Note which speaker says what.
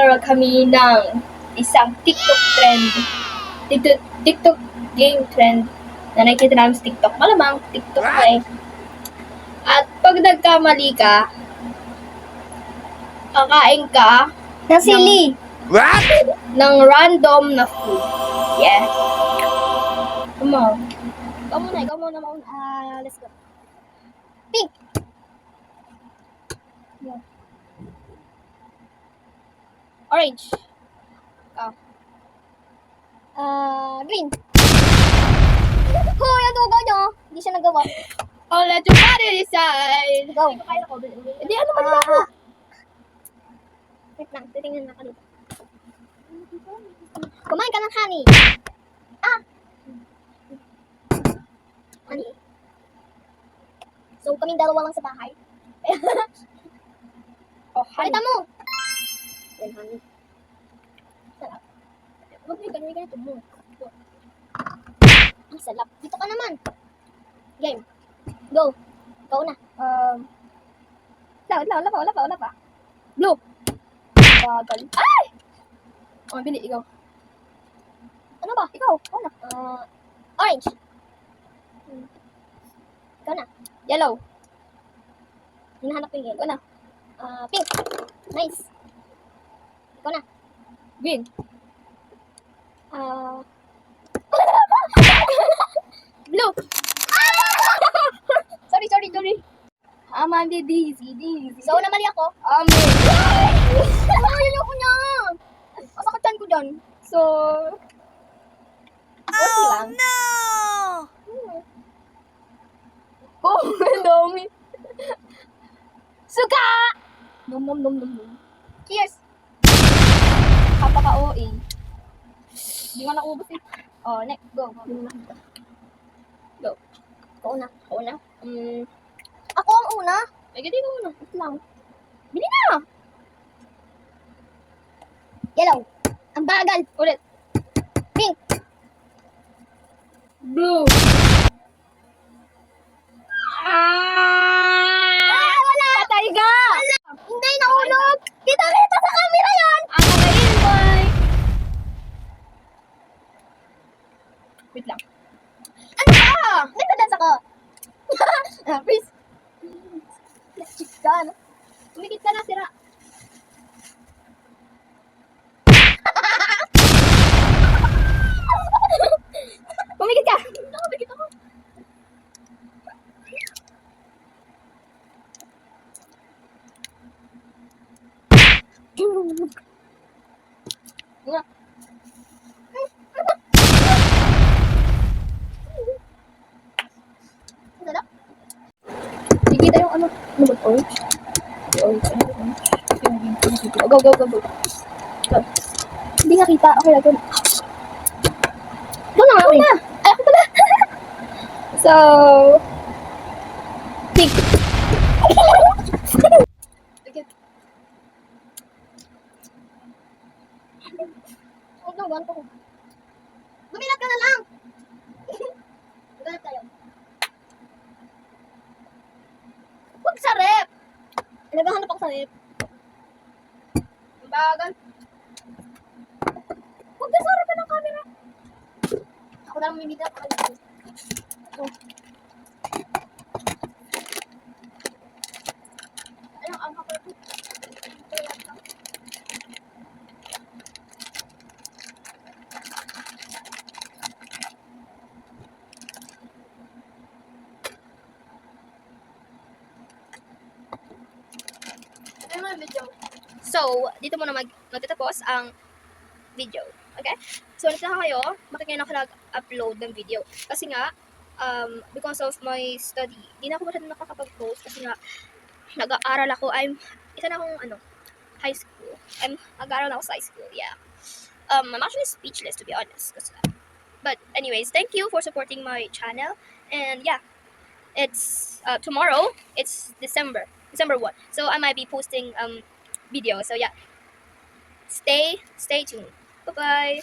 Speaker 1: maglalaro kami ng isang TikTok trend. TikTok game trend na nakikita namin sa TikTok. Malamang TikTok na eh. At pag nagkamali ka, kakain ka
Speaker 2: ng sili.
Speaker 3: What?
Speaker 1: ng random na food. Yeah. Come on. Ikaw muna.
Speaker 2: Let's go. Pink.
Speaker 1: Yeah. Orange.
Speaker 2: Green. Hoy, ang dugo nyo. Hindi siya nagawa.
Speaker 1: Oh, let your body decide.
Speaker 2: Go.
Speaker 1: Hindi, ano man ako?
Speaker 2: Wait lang, titingnan na ka dito. Kumain ka ng honey. Honey. So, kaming dalawa lang sa bahay.
Speaker 1: Oh, honey.
Speaker 2: Pakita mo. Yan, honey. Sarap.
Speaker 1: Huwag mo yung ganito mo.
Speaker 2: Ang sarap. Dito ka naman. Game. Go. Go na.
Speaker 1: Wala pa. Blue. Bagal. Ay! Oh, bili, ikaw.
Speaker 2: Ano ba?
Speaker 1: Ikaw, ano?
Speaker 2: Orange. Ikaw na.
Speaker 1: Yellow.
Speaker 2: Hinahanap ko yung game.
Speaker 1: Ikaw na.
Speaker 2: Pink. Nice. Ikaw na.
Speaker 1: Green. Blue. Sorry. Amanda, Daisy.
Speaker 2: So, namali ako.
Speaker 1: Ayoko niya. Masakatan ko dyan. So, okay lang.
Speaker 3: No!
Speaker 1: Oh, ang dami. Suka! Nom.
Speaker 2: Cheers.
Speaker 1: Kapaka-OA. Hindi nga naubos eh. Oh, next. Go. Go.
Speaker 2: Ikaw na.
Speaker 1: Ako na.
Speaker 2: Ako ang una.
Speaker 1: Ay, ganito ko muna. Wait lang. Bili na!
Speaker 2: Yellow. Ang bagal.
Speaker 1: Ulit.
Speaker 2: Pink.
Speaker 1: Blue.
Speaker 2: Wala.
Speaker 1: Patay ka!
Speaker 2: Hindi, nahulog. Kita sa camera yan.
Speaker 1: Again, boy! Wait lang.
Speaker 2: Ano ba? Nagdadance ako.
Speaker 1: Please. Let's ka, no? Tumikit ka na, sira. Tumikit ka! Tumikit ako. Nga.
Speaker 2: Sarap.
Speaker 1: Nakikita yung ano ba? Orange? Orange. Go. Go. Hindi nga kita. Okay lang.
Speaker 2: Ito na.
Speaker 1: Ako na. Ay, ako pala. So, pink. Okay.
Speaker 2: Huwag na, ganito ko. Gumilat ka na lang. Gumilat tayo. Huwag sa rep. Naghahanap ako sa rep.
Speaker 1: Ang bagal.
Speaker 2: Huwag ka sa rep ng camera. Ako na lang mimita.
Speaker 1: Ano, ang kapal ko. Ano yung video?
Speaker 2: So, dito muna magtatapos ang video. Okay? So, nito na kayo, bakit ngayon ako nag-upload ng video? Kasi nga, because of my study, di na ako masyadong nakakapag-post kasi nga, nag-aaral ako. Isa na akong, high school. Nag-aaral na ako sa high school, yeah. I'm actually speechless, to be honest. But anyways, thank you for supporting my channel. And yeah, it's, tomorrow, it's December 1. So, I might be posting, video. So yeah, stay tuned. Bye-bye.